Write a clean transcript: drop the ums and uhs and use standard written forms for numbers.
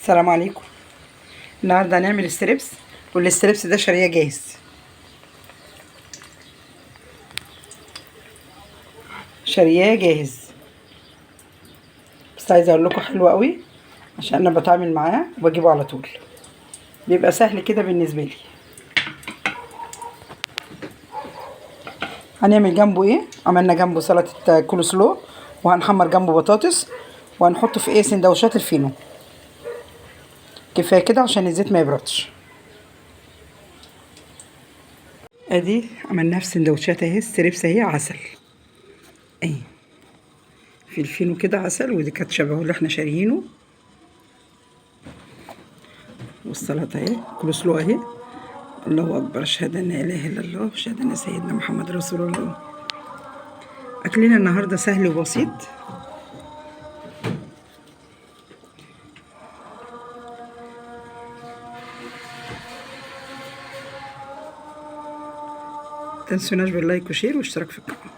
السلام عليكم. النهارده هنعمل ستريبس، والستريبس ده شاريه جاهز. شارياه جاهز، بس عايزه اقول لكم حلو قوي عشان انا بتعامل معاه وبجيبه على طول، بيبقى سهل كده بالنسبه لي. هنعمل جنبه ايه؟ عملنا جنبه سلطه كول سلو، وهنحمر جنبه بطاطس، وهنحطه في سندوتشات الفينو. كفايه كده عشان الزيت ما يبردش. ادي عملناها في سندوتشات اهي. ستريبس اهي عسل اهي في الفينو كده عسل، ودي كانت شبهه اللي احنا شاريينه. والسلطه اهي كول سلو اهي. الله اكبر، اشهد ان لا اله الا الله واشهد ان سيدنا محمد رسول الله. اكلنا النهارده سهل وبسيط. تنسوناش باللايك وشير واشتراك في القناه.